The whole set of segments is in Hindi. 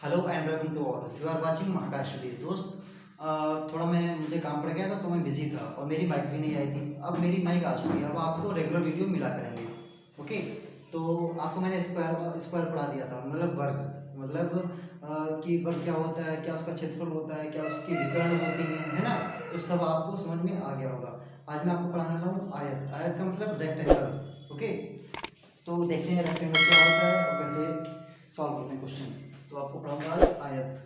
Hello and welcome to all you are watching Mahakash study. दोस्त, थोड़ा मुझे काम पड़ गया था तो मैं बिजी था और मेरी माइक भी नहीं आई थी। अब मेरी माइक आ चुकी है, अब आपको रेगुलर वीडियो मिला करेंगे। ओके, तो आपको मैंने स्क्वायर स्क्वायर पढ़ा दिया था, मतलब वर्ग, मतलब कि वर्ग क्या होता है, क्या उसका क्षेत्रफल होता है, क्या उसकी विकर्ण होती है ना। तो सब आपको समझ में आ गया होगा। आज मैं आपको पढ़ाने वाला हूँ आयत। आयत का मतलब रेक्टेंगल। ओके, तो देखते हैं रेक्टेंगल क्या होता है और कैसे सॉल्व करते हैं क्वेश्चन। तो आपको पढ़ाऊंगा आज आयत।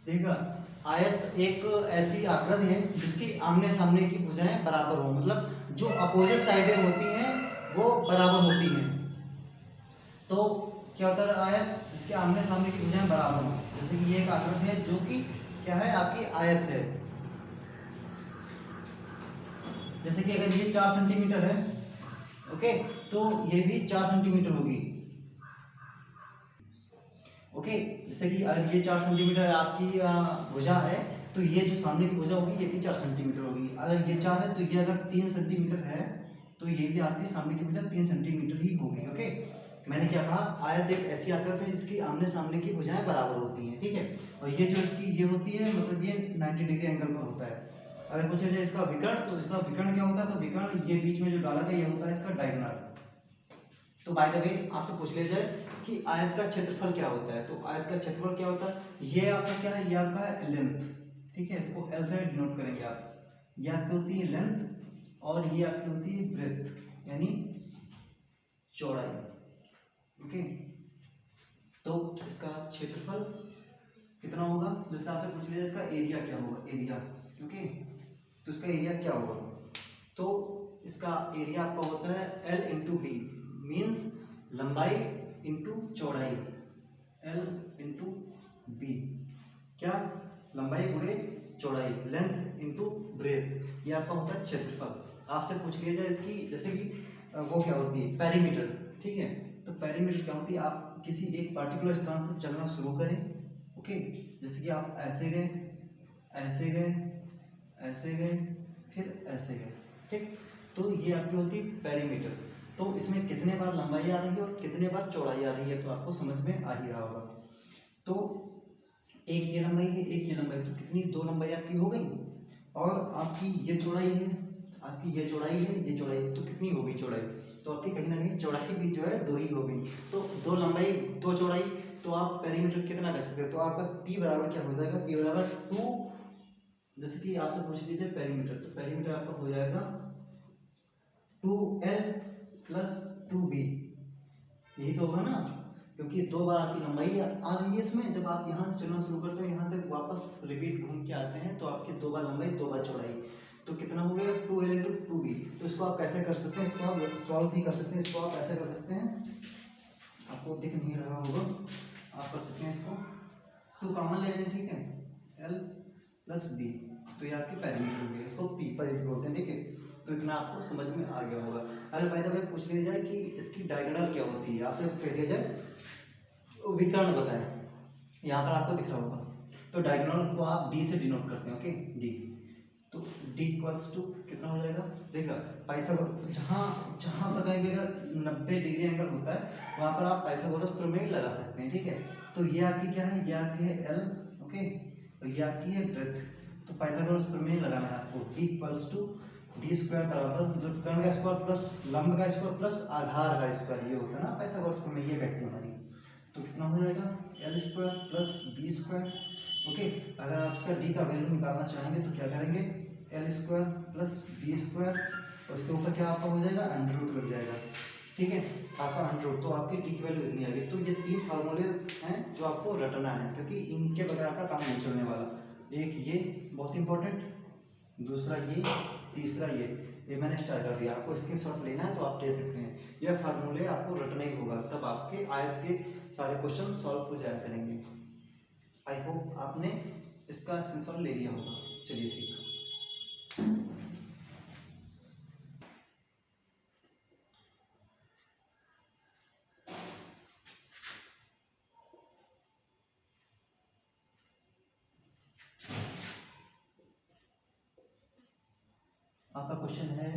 देखा, आयत एक ऐसी आकृति है जिसकी आमने सामने की भुजाएं बराबर हो, मतलब जो अपोजिट साइडें होती हैं वो बराबर होती हैं। तो क्या होता है आयत जिसके आमने सामने की भुजाएं बराबर हो। जैसे कि ये एक आकृति है जो कि क्या है, आपकी आयत है। जैसे कि अगर ये 4 सेंटीमीटर है, ओके, तो ये भी 4 सेंटीमीटर होगी। ओके, जैसे कि अगर ये 4 सेंटीमीटर आपकी भुजा है, तो ये जो सामने की भुजा होगी ये भी 4 सेंटीमीटर होगी। अगर ये 4 है तो ये अगर 3 सेंटीमीटर है तो ये भी आपकी सामने की भुजा 3 सेंटीमीटर ही होगी। ओके, मैंने क्या कहा, आयत एक ऐसी आकृति है जिसकी आमने सामने की भुजाएं बराबर होती हैं। ठीक है, और ये जो इसकी ये होती है, मतलब ये 90 डिग्री एंगल पर होता है। अगर पूछा जाए इसका विकर्ण, तो इसका विकर्ण क्या होता है, तो विकर्ण ये बीच में जो डाला गया ये होता है इसका डायगोनल। तो बाय द वे आपसे पूछ लिया जाए कि आयत का क्षेत्रफल क्या होता है, तो आयत का क्षेत्रफल क्या होता है, ये आपका क्या है, ये आपका है लेंथ। ठीक है, इसको एल से डिनोट करेंगे आप। ये आपकी होती है लेंथ और ये आपकी होती है ब्रेथ, यानी चौड़ाई। ओके, तो इसका क्षेत्रफल कितना होगा, जैसे आपसे पूछ लिया इसका एरिया क्या होगा, एरिया। ओके, तो इसका एरिया क्या होगा, तो इसका एरिया आपका होता है एल इंटू बी, मीन्स लंबाई इंटू चौड़ाई। एल इंटू बी, क्या, लंबाई गुणे चौड़ाई, लेंथ इंटू ब्रेथ, ये आपका होता है क्षेत्रफल। आपसे पूछ लिया जाए इसकी, जैसे कि वो क्या होती है, पेरीमीटर। ठीक है, तो पेरीमीटर क्या होती है, आप किसी एक पार्टिकुलर स्थान से चलना शुरू करें। ओके, जैसे कि आप ऐसे गए, ऐसे गए, ऐसे गए, फिर ऐसे गए। ठीक, तो ये आपकी होती है पेरीमीटर। तो इसमें कितने बार लंबाई आ रही है और कितने बार चौड़ाई आ रही है, तो आपको समझ में आ ही रहा होगा। तो एक ये लंबाई है, एक ये लंबाई, तो कितनी, 2 लंबाई आपकी हो गई। और आपकी ये चौड़ाई है, आपकी ये चौड़ाई है, ये चौड़ाई, तो कितनी होगी चौड़ाई, तो आपकी कहीं ना कहीं चौड़ाई भी जो है 2 ही होगी। तो 2 लंबाई 2 चौड़ाई, तो आप पेरीमीटर कितना कर सकते हो, तो आपका P बराबर क्या हो जाएगा, P बराबर 2। जैसे कि आपसे पूछ लीजिए पेरीमीटर, तो पेरीमीटर आपका हो जाएगा 2L प्लस 2B। यही तो होगा ना, क्योंकि 2 बार आपकी लंबाई आ रही है इसमें। जब आप यहाँ से चलना शुरू करते हो, यहाँ तक वापस रिपीट घूम के आते हैं, तो आपकी 2 बार लंबाई 2 बार चौड़ाई, तो कितना हो गया 2L इंटू 2B। तो इसको आप कैसे कर सकते हैं, इसको आप सॉल्व भी कर सकते हैं। इसको आप ऐसे कर सकते हैं, आपको दिख नहीं रहा होगा, आप कर सकते हैं इसको 2 कॉमन ले लें। ठीक है, L प्लस B, तो ये आपकी पेरीमीटर हो गई, इसको P परिधि बोलते हैं। ठीक है, तो इतना आपको समझ में आ गया होगा। अगर बाय द वे पूछ लिया जाए कि इसकी डायगोनल क्या होती है, आपसे कह दिया जाए विकर्ण बताएं, यहाँ पर आपको दिख रहा होगा, तो डायगोनल को आप D से डिनोट करते हैं। ओके, D, तो D इक्वल्स टू कितना हो जाएगा, देखा पाइथागोरस, जहाँ जहाँ पर कहीं भी अगर 90 डिग्री एंगल होता है वहाँ पर आप पाइथागोरस प्रमेय लगा सकते हैं। ठीक है, तो ये आपकी क्या है, ये आपकी है L। ओके, और ये आपकी है ब्रेथ। तो पाइथागोरस प्रमेय लगाना है आपको, D equals to D square बराबर, मतलब कर्ण का स्क्वायर प्लस लंब का स्क्वायर प्लस आधार का स्क्वायर, ये होता है ना पाइथागोरस प्रमेय, ये बैठती है हमारी। तो कितना हो जाएगा, L square plus B square. Okay, अगर आप इसका डी का वैल्यू निकालना चाहेंगे तो क्या करेंगे, L square plus B square, और इसके ऊपर क्या आपका हो जाएगा, अंडर रूट लग जाएगा। ठीक है, आपका अंडर रूट, तो आपकी डी की वैल्यू इतनी आ गई। तो ये 3 फार्मूलेज हैं जो आपको रटना है, क्योंकि इनके बगैर आपका काम नहीं चलने वाला। एक ये बहुत इंपॉर्टेंट, दूसरा ये, तीसरा ये मैंने स्टार्ट कर दिया। आपको स्क्रीनशॉट लेना है तो आप ले सकते हैं। यह फार्मूले आपको रटना ही होगा, तब आपके आयत के सारे क्वेश्चन सॉल्व हो जाया करेंगे। आई होप आपने इसका स्क्रीनशॉट ले लिया होगा। चलिए ठीक है, आपका क्वेश्चन है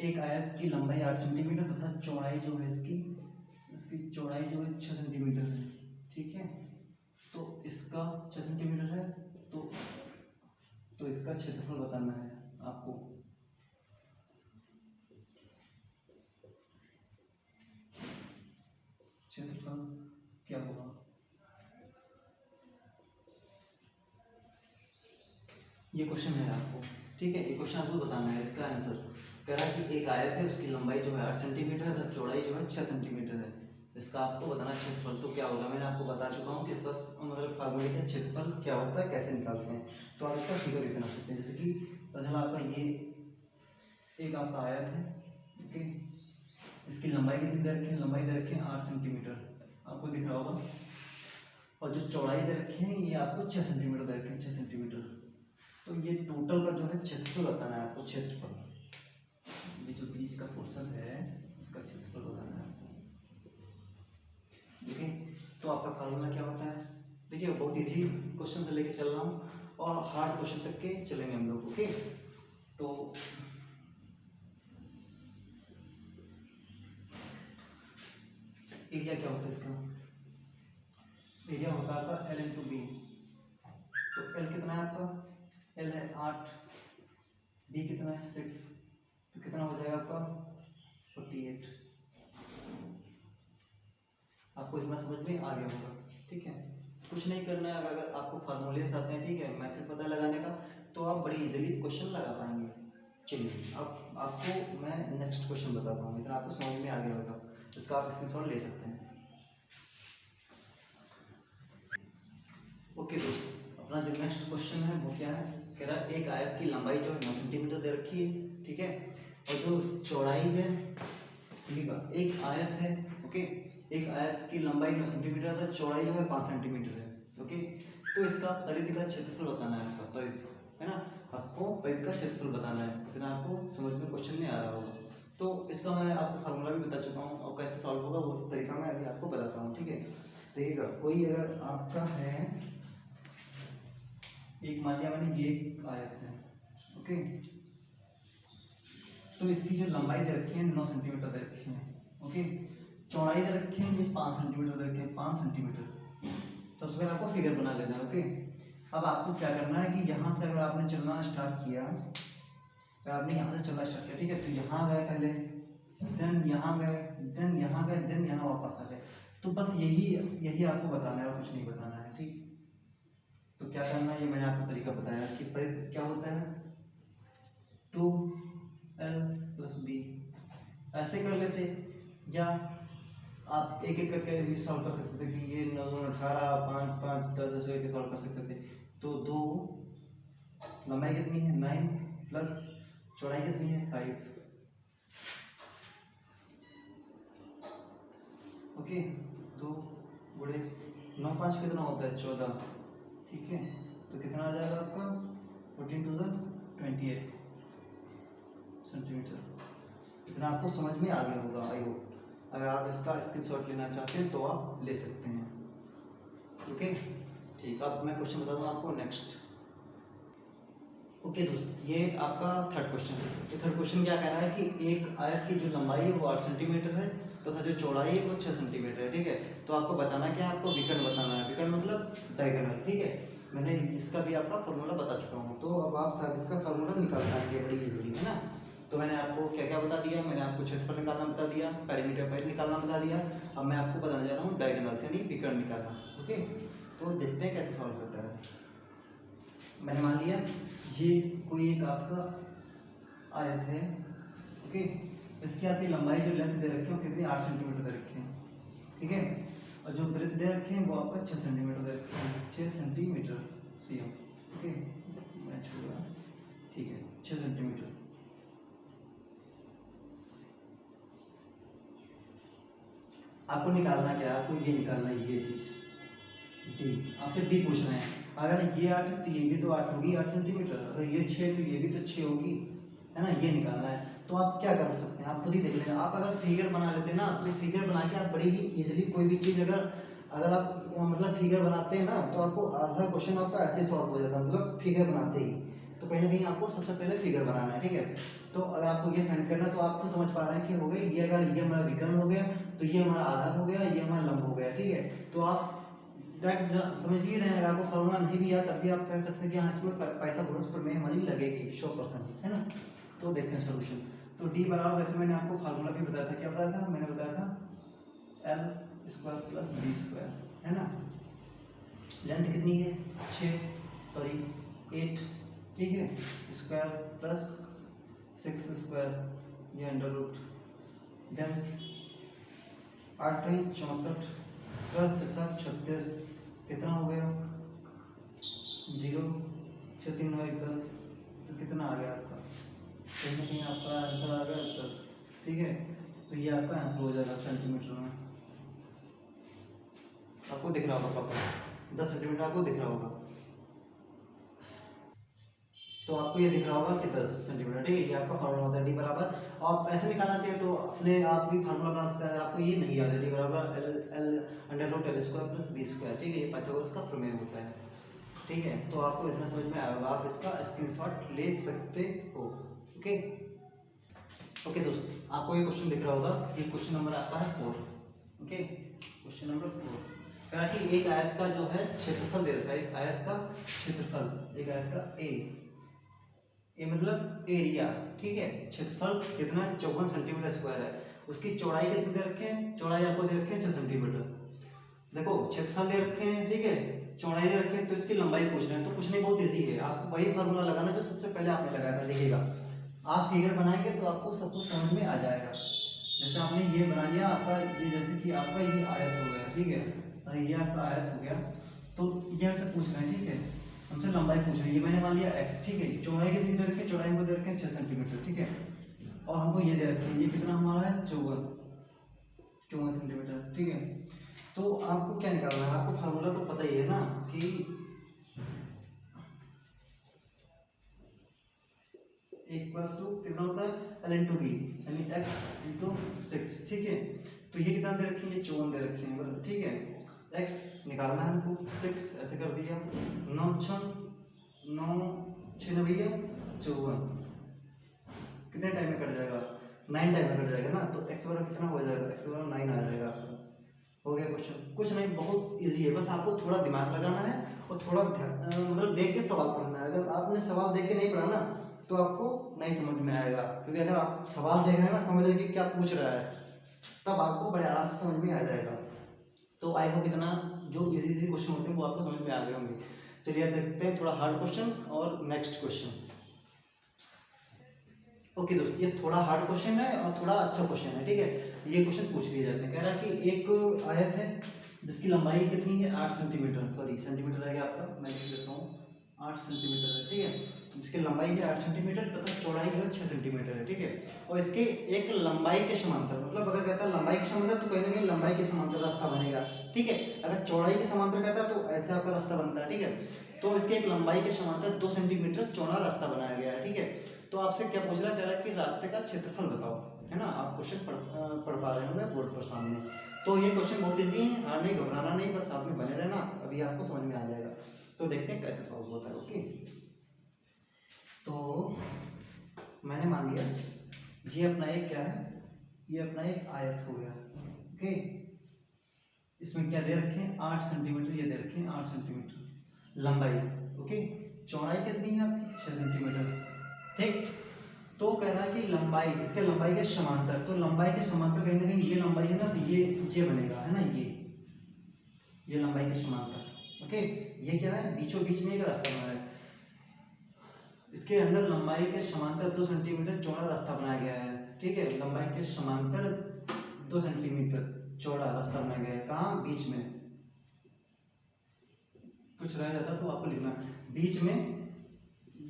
एक आयत की लंबाई 8 सेंटीमीटर तथा चौड़ाई जो है इसकी चौड़ाई जो है 6 सेंटीमीटर है, ठीक है। तो इसका 6 सेंटीमीटर है, तो इसका क्षेत्रफल बताना है आपको। क्षेत्रफल क्या होगा, ये क्वेश्चन है आपको, ठीक है। ये क्वेश्चन आपको बताना है। इसका आंसर कह रहा है कि एक आयत है, उसकी लंबाई जो है 8 सेंटीमीटर है, चौड़ाई जो है 6 सेंटीमीटर है। इसका आपको बताना है क्षेत्रफल। तो क्या होगा, मैंने आपको बता चुका हूँ कि इसका मतलब फार्मूले का क्षेत्रफल क्या होता है, कैसे निकालते हैं। तो आप इसका फिगर भी बना सकते हैं। जैसे कि चलो आपका ये एक आपका आयत है, ओके। इसकी लंबाई कितनी दे रखी है, लंबाई दे रखी है 8 सेंटीमीटर, आपको दिख रहा होगा। और जो चौड़ाई दे रखी है ये आपको 6 सेंटीमीटर दे रखी है, 6 सेंटीमीटर। तो ये टोटल का जो है क्षेत्रफल बताना है आपको। क्षेत्रफल, ये जो बीच का पोर्शन है इसका क्षेत्रफल बताना है आपको, ठीक है। तो आपका फार्मूला क्या होता है, देखिए बहुत इजी क्वेश्चन से लेके चल रहा हूँ और हार्ड क्वेश्चन तक के चलेंगे हम लोग, ओके। तो एरिया क्या होता है इसका, एरिया होता है आपका L इंटू बी। तो L कितना है आपका, L है 8, B कितना है 6, तो कितना हो जाएगा आपका 48। आपको इतना समझ में आ गया होगा, ठीक है। कुछ नहीं करना है, अगर आपको फार्मूले आते हैं, ठीक है, मेथड पता लगाने का, तो आप बड़ी इजीली क्वेश्चन लगा पाएंगे। चलिए अब आपको मैं नेक्स्ट क्वेश्चन बताता हूँ, इतना आपको समझ में आ गया होगा, इसका आप स्क्रीनशॉट ले सकते हैं। ओके दोस्तों, अपना जो नेक्स्ट क्वेश्चन है वो क्या है, कह रहा है एक आयत की लंबाई जो है 9 सेंटीमीटर दे रखी है, ठीक है। और जो चौड़ाई है, ठीक है, एक आयत है, ओके। एक आयत की लंबाई 9 सेंटीमीटर है, चौड़ाई जो है 5 सेंटीमीटर है, ओके। तो इसका परिधि का क्षेत्रफल बताना है आपका, परिधि है ना, आपको परिधि का क्षेत्रफल बताना है। इतना आपको समझ में क्वेश्चन में आ रहा होगा। तो इसका मैं आपको फार्मूला भी बता चुका हूँ और कैसे सॉल्व होगा वो तरीका मैं अभी आपको बताता हूँ, ठीक है। देखिएगा, कोई अगर आपका है एक, मान लिया मैंने ये एक आयत है, ओके। तो इसकी जो लंबाई दे रखी है 9 सेंटीमीटर दे रखी है, ओके। चौड़ाई दे रखी है ये 5 सेंटीमीटर दे रखी है, 5 सेंटीमीटर। सबसे पहले आपको फिगर बना लेना है, ओके। अब आपको क्या करना है कि यहाँ से अगर आपने चलना स्टार्ट किया, अगर आपने यहाँ से चलना स्टार्ट किया, ठीक है, तो यहाँ गए पहले, देन यहाँ गए, देन यहाँ गए, देन यहाँ वापस आ गए। तो बस यही आपको बताना है और कुछ नहीं बताना है, ठीक। तो क्या करना है, ये मैंने आपको तरीका बताया कि परिधि क्या होता है 2L + B। ऐसे कर लेते, या आप एक एक करके भी सॉल्व कर सकते थे कि ये 9 18 5 5 10 ऐसे करके सॉल्व कर सकते थे। तो 2 लंबाई कितनी है 9 प्लस चौड़ाई कितनी है 5, ओके। 2 गुणे 9 5 कितना होता है 14, ठीक है। तो कितना आ जाएगा आपका 14 2 28 सेंटीमीटर। इतना आपको समझ में आ गया होगा, आई होप। अगर आप इसका स्क्रीनशॉट लेना चाहते हैं तो आप ले सकते हैं, ओके। ठीक, अब मैं क्वेश्चन बताता हूँ आपको नेक्स्ट। ओके दोस्त, ये आपका थर्ड क्वेश्चन है। तो थर्ड क्वेश्चन क्या कह रहा है कि एक आयत की जो लंबाई है वो 8 सेंटीमीटर है तथा जो चौड़ाई है वो 6 सेंटीमीटर है, ठीक है। तो आपको बताना क्या है, आपको विकर्ण बताना है। विकर्ण मतलब डायगोनल, ठीक है। मैंने इसका भी आपका फॉर्मूला बता चुका हूँ, तो अब आप शायद इसका फॉर्मूला निकाल पाएंगे बड़ी इजीली, है ना। तो मैंने आपको क्या क्या बता दिया, मैंने आपको क्षेत्रफल निकालना बता दिया, पेरीमीटर पाइप निकालना बता दिया। अब मैं आपको बताने जा रहा हूँ डायगोनल्स यानी विकर्ण निकालना, ओके। तो देखते हैं कैसे सॉल्व करता है। मैंने मान लिया ये कोई एक आपका आयत है, ओके। इसकी आपकी लंबाई जो लेंथ दे रखी है वो कितनी 8 सेंटीमीटर दे रखी है, ठीक है। और जो ब्रेथ दे रखे हैं वो आपका 6 सेंटीमीटर दे रखे हैं, 6 सेंटीमीटर cm, ओके। मैं छूगा, ठीक है, 6 सेंटीमीटर। आपको निकालना क्या है, आपको ये निकालना है, ये चीज डी, आपसे डी पूछना है। अगर ये 8 है तो ये भी तो 8 होगी 8 सेंटीमीटर, अगर ये 6 तो ये भी तो 6 होगी, है ना। ये निकालना है। तो आप क्या कर सकते हैं, आप खुद ही देख लेना। आप अगर फिगर बना लेते ना, तो फिगर बना के आप बड़ी ही इजीली कोई भी चीज़ अगर आप मतलब फिगर बनाते हैं ना, तो आपको आधा क्वेश्चन आपका ऐसे सॉल्व हो जाता है, मतलब फिगर बनाते ही। तो कहीं ना कहीं आपको सबसे पहले फिगर बनाना है, ठीक है। तो अगर आपको ये फाइंड करना है तो आपको समझ पा रहे हैं कि हो गई ये, अगर ये हमारा विकर्ण हो गया तो ये हमारा आधार हो गया, ये हमारा लंब हो गया, ठीक है। तो आप डायरेक्ट समझ ही रहे हैं, अगर आपको फॉर्मूला नहीं भी आया तब भी आप कह सकते हैं कि हाँ इसमें पाइथागोरस प्रमेय हमारी लगेगी 100%, है ना। तो देखते हैं सोल्यूशन। तो डी बराबर, वैसे मैंने आपको फार्मूला भी बताया था, क्या बताया था, मैंने बताया था L square plus B square, है ना। लेंथ कितनी है 8, ठीक है, स्क्वायर प्लस 6 स्क्वायर, ये अंडर रूट, देन 8 64 प्लस 36, कितना हो गया 0, 6 3 9 10, तो कितना आ गया आपका, कहीं ना कहीं आपका आंसर आ गया 10, ठीक है। तो ये आपका आंसर हो जाएगा सेंटीमीटर में, आपको दिख रहा होगा पापा 10 सेंटीमीटर आपको दिख रहा होगा, तो आपको ये दिख रहा होगा कि 10 सेंटीमीटर, ठीक है। ये आपका फार्मूला होता है डी बराबर, आप ऐसे निकालना चाहिए तो अपने आप भी फार्मूला बना सकते हैं, आपको ये नहीं याद है डी बराबर L L under root L square plus B square, ठीक है, ये पाइथागोरस का प्रमेय होता है, ठीक है। तो आपको इतना समझ में आया होगा, आप इसका स्क्रीनशॉट ले सकते हो, ओके। ओके दोस्त, आपको ये क्वेश्चन दिख रहा होगा, ये क्वेश्चन नंबर आपका है 4, ओके। क्वेश्चन नंबर 4 कह रहा कि एक आयत का जो है क्षेत्रफल दे रखा है, एक आयत का क्षेत्रफल, एक आयत का ए मतलब एरिया, ठीक है। क्षेत्रफल कितना 54 सेंटीमीटर स्क्वायर है, उसकी चौड़ाई कितनी दे रखे हैं, चौड़ाई आपको दे रखे हैं 6 सेंटीमीटर, देखो क्षेत्रफल दे रखे हैं, ठीक है, चौड़ाई दे रखे हैं, तो इसकी लंबाई पूछ रहे हैं। तो कुछ नहीं, बहुत इजी है, आपको वही फार्मूला लगाना जो सबसे पहले आपने लगाया था, देखिएगा आप फिगर बनाएंगे तो आपको सब कुछ समझ में आ जाएगा। जैसे आपने ये बना लिया आपका, ये जैसे कि आपका ये आयत हो गया, ठीक है, ये आपका आयत हो गया, तो ये हमसे पूछ रहे हैं, ठीक है, हमसे लंबाई पूछ रहे हैं, ये मैंने मान लिया x, ठीक है। चौड़ाई कितनी दे रखी है, चौड़ाई हमको दे रखे हैं 6 सेंटीमीटर, ठीक है, और हमको ये दे रखे हैं, ये कितना हमारा है 54 सेंटीमीटर, ठीक है। तो आपको क्या निकालना है, आपको फार्मूला तो पता ही है ना कि इक्वल्स टू कितना होता है एल इंटू बी, यानी एक्स इंटू 6, ठीक है। तो ये कितना दे रखी है, ये 54 दे रखे हैं, ठीक है। एक्स निकालना है हमको, 6 ऐसे कर दिया, 9 6 9 भैया 54, कितने टाइम में कट जाएगा 9 टाइम में कट जाएगा ना, तो एक्स बराबर कितना हो जाएगा, एक्स बराबर 9 आ जाएगा आपका, हो गया क्वेश्चन। कुछ नहीं, बहुत इजी है, बस आपको थोड़ा दिमाग लगाना है और थोड़ा मतलब देख के सवाल पढ़ना है। अगर आपने सवाल देख के नहीं पढ़ा ना तो आपको नहीं समझ में आएगा, क्योंकि अगर आप सवाल देख रहे हैं ना, समझ रहे कि क्या पूछ रहा है, तब आपको बड़े आराम से समझ में आ जाएगा। तो आई होप इतना जो इजी क्वेश्चन होते हैं वो आपको समझ में आ गए होंगे। चलिए अब देखते हैं थोड़ा हार्ड क्वेश्चन और नेक्स्ट क्वेश्चन। ओके दोस्त, ये थोड़ा हार्ड क्वेश्चन है और थोड़ा अच्छा क्वेश्चन है, ठीक है। ये क्वेश्चन पूछ लिया जाता है, कह रहा है कि एक आयत है जिसकी लंबाई कितनी है 8 सेंटीमीटर, सॉरी सेंटीमीटर है आपका, मैं लिख देता हूँ 8 सेंटीमीटर है, ठीक है। जिसकी लंबाई है 8 सेंटीमीटर तथा चौड़ाई जो है 6 सेंटीमीटर है, ठीक है। और इसके एक लंबाई के समांतर, मतलब अगर कहता है लंबाई के समांतर तो कहीं ना कहीं लंबाई के समांतर रास्ता बनेगा, ठीक है। अगर चौड़ाई के समांतर कहता है तो ऐसा आपका रास्ता बनता है, ठीक है। तो इसके एक लंबाई के समांतर 2 सेंटीमीटर चौड़ा रास्ता बनाया गया है, ठीक है। तो आपसे क्या पूछ रहा है, कह रहा है कि रास्ते का क्षेत्रफल बताओ, है ना। आप क्वेश्चन पढ़ पा रहे होंगे बोर्ड पर सामने। तो ये क्वेश्चन बहुत इजी है, हार नहीं, घबराना नहीं, बस साथ में बने रहना, अभी आपको समझ में आ जाएगा। तो देखते हैं कैसे सॉल्व होता है, ओके। तो मैंने मान लिया ये अपना एक क्या है, ये अपना एक आयत हो गया, ओके। इसमें क्या दे रखे हैं 8 सेंटीमीटर, ये दे रखे हैं 8 सेंटीमीटर लंबाई, ओके। चौड़ाई कितनी है आपकी 6 सेंटीमीटर, ठीक। तो कह रहा है कि लंबाई, इसके लंबाई के समांतर, तो लंबाई के समांतर कहीं ना कहीं ये लंबाई है ना, तो ये बनेगा, है ना, ये लंबाई के समांतर, ओके। ये क्या है, बीचों बीच में एक रास्ता बना है, इसके अंदर लंबाई के समांतर 2 सेंटीमीटर चौड़ा रास्ता बनाया गया है, ठीक है। लंबाई के समांतर 2 सेंटीमीटर चौड़ा रास्ता बनाया गया है, कहाँ, बीच में। कुछ रह जाता तो आपको लिखना, बीच में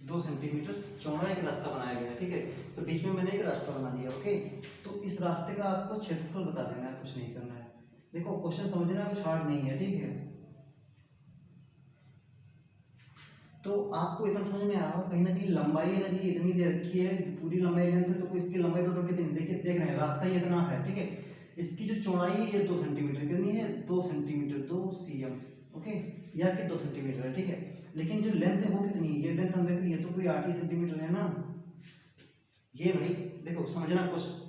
2 सेंटीमीटर चौड़ा एक रास्ता बनाया गया है, ठीक है। तो बीच में मैंने एक रास्ता बना दिया, ओके। तो इस रास्ते का आपको क्षेत्रफल बता देना है, कुछ नहीं करना है। देखो क्वेश्चन समझना कुछ हार्ड नहीं है, ठीक है। तो आपको इतना समझ में आ रहा हो, कहीं ना कहीं लंबाई अगर ये इतनी दे रखी है, पूरी लंबाई लेंथ है, तो इसकी लंबाई टोटल कितनी, देखिए देख रहे हैं रास्ता ये इतना है, ठीक है। इसकी जो चौड़ाई है ये 2 सेंटीमीटर, कितनी है 2 सेंटीमीटर, 2 cm, ओके, ये आपकी 2 सेंटीमीटर है, ठीक है। लेकिन जो लेंथ है वो कितनी है, ये लेंथ हम देख रही है तो पूरी 8 ही सेंटीमीटर है ना। ये भाई देखो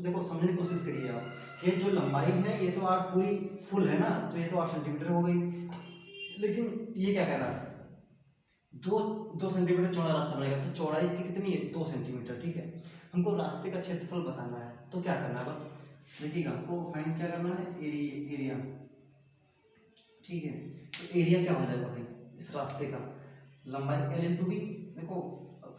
देखो समझने की कोशिश करिए आप, ये जो लंबाई है ये तो 8 पूरी फुल है ना, तो ये तो 8 सेंटीमीटर हो गई। लेकिन ये क्या कह रहा है, दो 2 सेंटीमीटर चौड़ा रास्ता बनेगा, तो चौड़ाई इसकी कितनी है, 2 सेंटीमीटर, ठीक है। हमको रास्ते का क्षेत्रफल बताना है, तो क्या करना है, बस देखिएगा हमको फाइंड क्या करना है, एरिया, ठीक है। तो एरिया क्या हो जाएगा भाई इस रास्ते का, लंबाई एल इंटू बी। देखो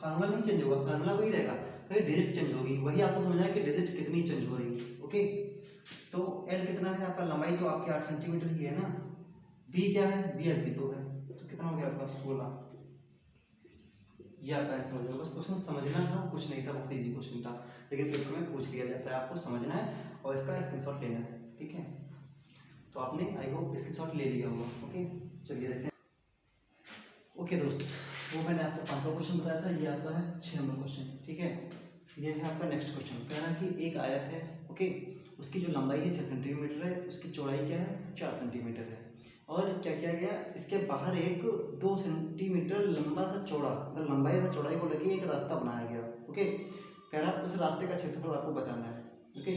फार्मूला नहीं चेंज होगा, फार्मूला वही रहेगा, कहीं डिजिट चेंज होगी, वही आपको समझना है कि डिजिट कितनी चेंज हो रही है। ओके, तो एल कितना है आपका, लंबाई तो आपकी 8 सेंटीमीटर ही है ना, बी क्या है, बी अभी तो है, तो कितना हो गया आपका 16। ये आपका आंसर हो जाएगा। बस क्वेश्चन समझना था, कुछ नहीं था, बहुत इजी क्वेश्चन था, लेकिन पेपर में पूछ लिया जाता है, आपको समझना है और इसका स्क्रीनशॉट लेना है, ठीक है। तो आपने आई होप स्क्रीनशॉट ले लिया होगा। ओके, चलिए देखते हैं। ओके दोस्त, वो मैंने आपको 5वां क्वेश्चन बताया था, ये आपका है 6 नंबर क्वेश्चन, ठीक है। ये है आपका नेक्स्ट क्वेश्चन, कह रहा है कि एक आयत है, ओके, उसकी जो लंबाई है 6 सेंटीमीटर है, उसकी चौड़ाई क्या है, 4 सेंटीमीटर है, और क्या किया गया, इसके बाहर एक 2 सेंटीमीटर लंबा सा चौड़ा, मतलब लंबाई तथा चौड़ाई को लेके एक रास्ता बनाया गया। ओके, कह रहा है उस रास्ते का क्षेत्रफल आपको बताना है। ओके,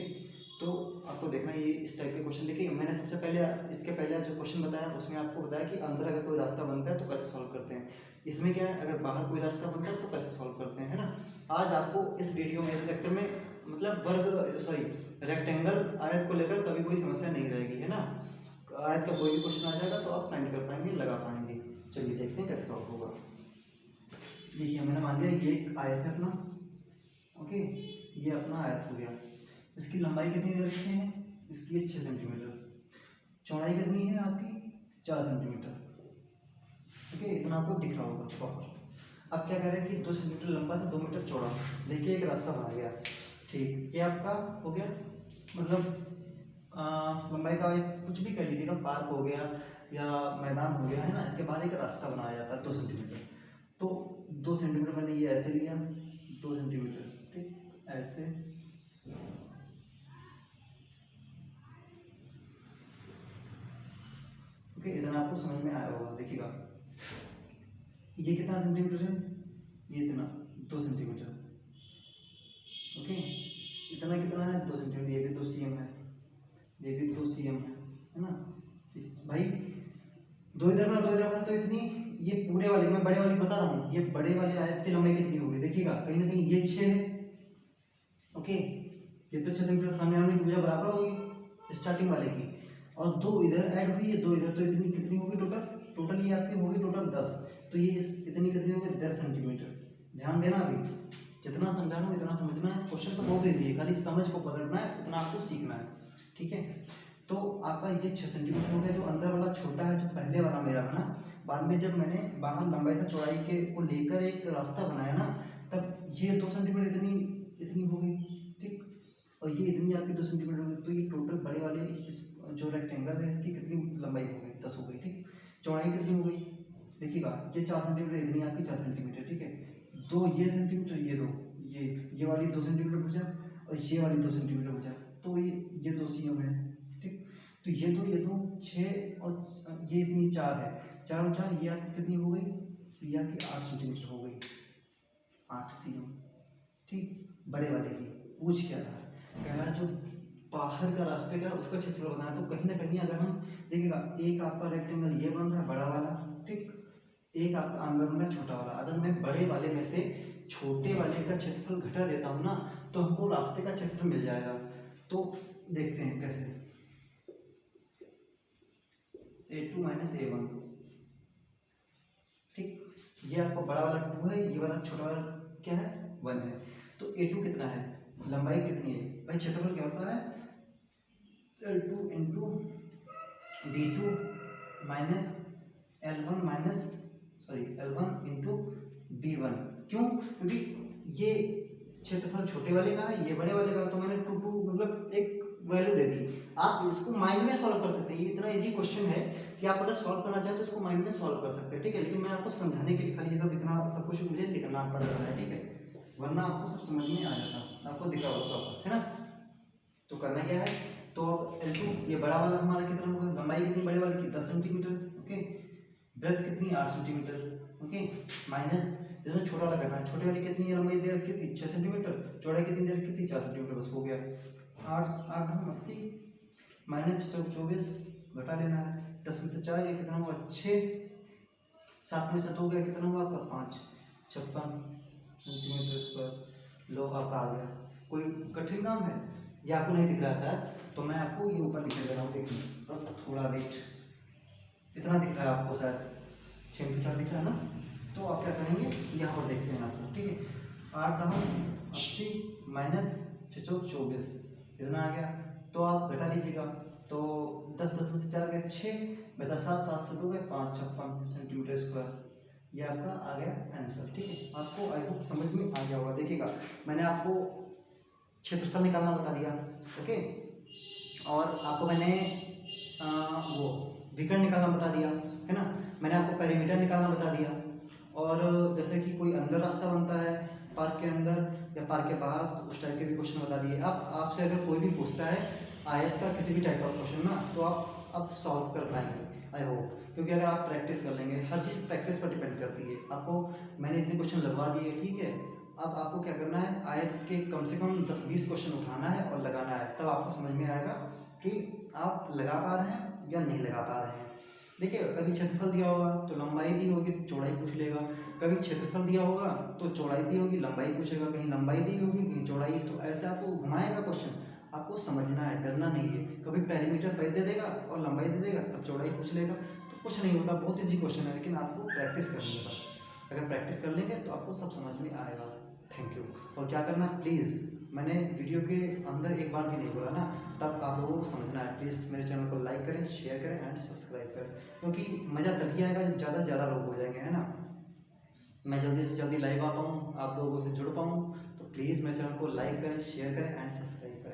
तो आपको देखना है ये इस टाइप के क्वेश्चन। देखिए मैंने सबसे पहले इसके पहले जो क्वेश्चन बताया उसमें आपको बताया कि अंदर अगर कोई रास्ता बनता है तो कैसे सॉल्व करते हैं, इसमें क्या है, अगर बाहर कोई रास्ता बनता है तो कैसे सॉल्व करते हैं, है ना। आज आपको इस वीडियो में, इस लेक्चर में, मतलब रेक्टेंगल आयत को लेकर कभी कोई समस्या नहीं रहेगी, है ना। आयत का कोई भी क्वेश्चन आ जाएगा तो आप फाइंड कर पाएंगे, लगा पाएंगे। चलिए देखते हैं कैसे सॉल्व होगा। देखिए मैंने मान लिया ये एक आयत है अपना, ओके, ये अपना आयत हो गया, इसकी लंबाई कितनी दे रखी है, इसकी 6 सेंटीमीटर, चौड़ाई कितनी है आपकी 4 सेंटीमीटर, ओके, इतना आपको दिख रहा होगा प्रॉपर। अब क्या कह रहे हैं कि 2 सेंटीमीटर लंबा था, 2 मीटर चौड़ा, देखिए एक रास्ता बना गया, ठीक, ये आपका हो गया, मतलब लंबाई का एक कुछ भी कह लीजिएगा, पार्क हो गया या मैदान हो गया, है ना। इसके बाहर एक रास्ता बनाया जाता है 2 सेंटीमीटर, तो 2 सेंटीमीटर मैंने ये ऐसे लिया, 2 सेंटीमीटर, ठीक, ऐसे, ओके, इतना आपको समझ में आया होगा। देखिएगा ये कितना सेंटीमीटर है, ये इतना 2 सेंटीमीटर, ओके, इतना कितना है 2 सेंटीमीटर, ये भी 2 cm है, ये भी 2 cm है ना भाई। दो इधर बना तो इतनी, ये पूरे वाले, मैं बड़े वाले बता रहा हूँ, ये बड़े वाले आयत की लंबाई कितनी होगी, देखिएगा कहीं ना कहीं ये 6 है, ओके, ये तो 6 सेंटीमीटर सामने आने की भुजा बराबर होगी स्टार्टिंग वाले की, और 2 इधर ऐड हुई है, 2 इधर, तो इतनी कितनी होगी टोटल ये आपकी होगी टोटल 10, तो ये इतनी कितनी होगी 10 सेंटीमीटर। ध्यान देना, अभी जितना समझा रहा हूँ इतना समझना है, क्वेश्चन तो बहुत ईजी है, खाली समझ को पकड़ना है, उतना आपको सीखना है, ठीक है। तो आपका ये 6 सेंटीमीटर हो गया, जो अंदर वाला छोटा है, जो पहले वाला मेरा बना, बाद में जब मैंने बाहर लंबाई से चौड़ाई के को लेकर एक रास्ता बनाया ना, तब ये 2 सेंटीमीटर इतनी इतनी हो गई, ठीक, और ये इतनी आपकी 2 सेंटीमीटर हो गई, तो ये टोटल बड़े वाले इस जो रेक्टेंगल है इसकी कितनी लंबाई हो गई, 10 हो गई, ठीक, चौड़ाई कितनी हो गई, देखिएगा ये 4 सेंटीमीटर, इतनी आपकी 4 सेंटीमीटर, ठीक है, 2 ये सेंटीमीटर, ये 2, ये वाली 2 सेंटीमीटर भुजा, और ये वाली 2 सेंटीमीटर भुजा, तो ये 2 cm है, ठीक, तो ये 2 6 और ये इतनी 4 है, 4 और 4 ये आपकी कितनी हो गई, ये आपकी 8 सेंटीमीटर हो गई, 8 cm, ठीक, बड़े वाले की। पूछ क्या रहा है, कह रहा है जो बाहर का रास्ते का उसका क्षेत्रफल बताना, तो कहीं ना कहीं अगर हम देखिएगा, एक आपका रेक्टेंगल ये बन रहा है बड़ा वाला, ठीक, एक आपका अंदर बन रहा है छोटा वाला, अगर मैं बड़े वाले में से छोटे वाले का क्षेत्रफल घटा देता हूँ ना, तो हमको रास्ते का क्षेत्रफल मिल जाएगा। तो देखते हैं कैसे, A2 माइनस A1, ठीक, ये आपका बड़ा वाला 2 है, ये वाला छोटा वाला क्या है 1 है, तो A2 कितना है, लंबाई कितनी है भाई, क्षेत्रफल क्या होता है L2 into B2 minus L1 minus L1 into B1, क्यों, क्योंकि ये क्षेत्रफल छोटे वाले का है, ये बड़े वाले का है, तो मैंने 2 मतलब एक वैल्यू दे दी। आप इसको माइंड में सॉल्व कर सकते हैं, ये इतना इजी क्वेश्चन है कि आप अगर सॉल्व करना चाहें तो इसको माइंड में सॉल्व कर सकते हैं, ठीक है, लेकिन मैं आपको समझाने के लिए खाली ये सब इतना सब कुछ मुझे लिखना पड़ रहा है, ठीक है, वरना आपको सब समझ में आ जाता, आपको दिखा होगा प्रॉपर, है ना। तो करना क्या है, तो अब L2 ये बड़ा वाला हमारा कितना होगा, लंबाई कितनी बड़े वाले की 10 सेंटीमीटर, ओके, ब्रेथ कितनी 8 सेंटीमीटर, ओके, माइनस इसमें छोटा वाला घटा, छोटे वाली कितनी लंबाई दे रखी थी 6 सेंटीमीटर, चौड़ाई कितनी दे रखी थी 4 सेंटीमीटर, बस हो गया। 8 8 धम 80 माइनस 24 घटा लेना है। 10 में से 4 ये कितना हुआ 6, 7 में से 2 गया कितना हुआ आपका 5, 56 सेंटीमीटर स्क्वायर। लो आपका आ गया। कोई कठिन काम है ये आपको नहीं दिख रहा है शायद, तो मैं आपको ये ऊपर लिख दे रहा हूँ, देखिए बस थोड़ा वेट, इतना दिख रहा है आपको शायद 6 मीटर दिख रहा है ना। तो आप क्या करेंगे यहाँ पर देखते हैं आपको, ठीक है, 8 दम 80 माइनस 6 24 इतना आ गया। तो आप घटा लीजिएगा, तो 10 10 में से 4 गए 6 बचा 7 7 से 2 गए 5, 56 सेंटीमीटर स्क्वायर। ये आपका आ गया आंसर, ठीक है। आपको आई होप समझ में आ गया होगा। देखिएगा मैंने आपको क्षेत्रफल निकालना बता दिया, ओके, और आपको मैंने वो विकर्ण निकालना बता दिया, है ना। मैंने आपको पेरीमीटर निकालना बता दिया, और जैसे कि कोई अंदर रास्ता बनता है पार्क के अंदर या पार्क के बाहर, तो उस टाइप के भी क्वेश्चन बता दिए। अब आपसे अगर कोई भी पूछता है आयत का किसी भी टाइप का क्वेश्चन ना, तो आप अब सॉल्व कर पाएंगे आई होप, क्योंकि अगर आप प्रैक्टिस कर लेंगे, हर चीज़ प्रैक्टिस पर डिपेंड करती है। आपको मैंने इतने क्वेश्चन लगवा दिए, ठीक है, अब आपको क्या करना है, आयत के कम से कम 10-20 क्वेश्चन उठाना है और लगाना है, तब आपको समझ में आएगा कि आप लगा पा रहे हैं या नहीं लगा पा रहे हैं। देखिए कभी क्षेत्रफल दिया होगा तो लंबाई दी होगी तो चौड़ाई पूछ लेगा, कभी क्षेत्रफल दिया होगा तो चौड़ाई दी होगी लंबाई पूछेगा, कहीं लंबाई दी होगी कहीं चौड़ाई, तो ऐसे आपको घुमाएगा क्वेश्चन। आपको समझना है, डरना नहीं है। कभी पेरीमीटर ब्रेथ दे देगा और लंबाई दे देगा, तब चौड़ाई पूछ लेगा, तो कुछ नहीं होता, बहुत ईजी क्वेश्चन है, लेकिन आपको प्रैक्टिस करनी है बस। अगर प्रैक्टिस कर लेंगे तो आपको सब समझ में आएगा। Thank you. और क्या करना प्लीज़, मैंने वीडियो के अंदर एक बार भी नहीं बोला ना, तब आप लोगों को समझना है, प्लीज़ मेरे चैनल को लाइक करें, शेयर करें एंड सब्सक्राइब करें, क्योंकि मज़ा तभी आएगा जब ज़्यादा से ज़्यादा लोग हो जाएंगे, है ना। मैं जल्दी से जल्दी लाइव आ पाऊँ, आप लोगों से जुड़ पाऊँ, तो प्लीज़ मेरे चैनल को लाइक करें, शेयर करें एंड सब्सक्राइब करें।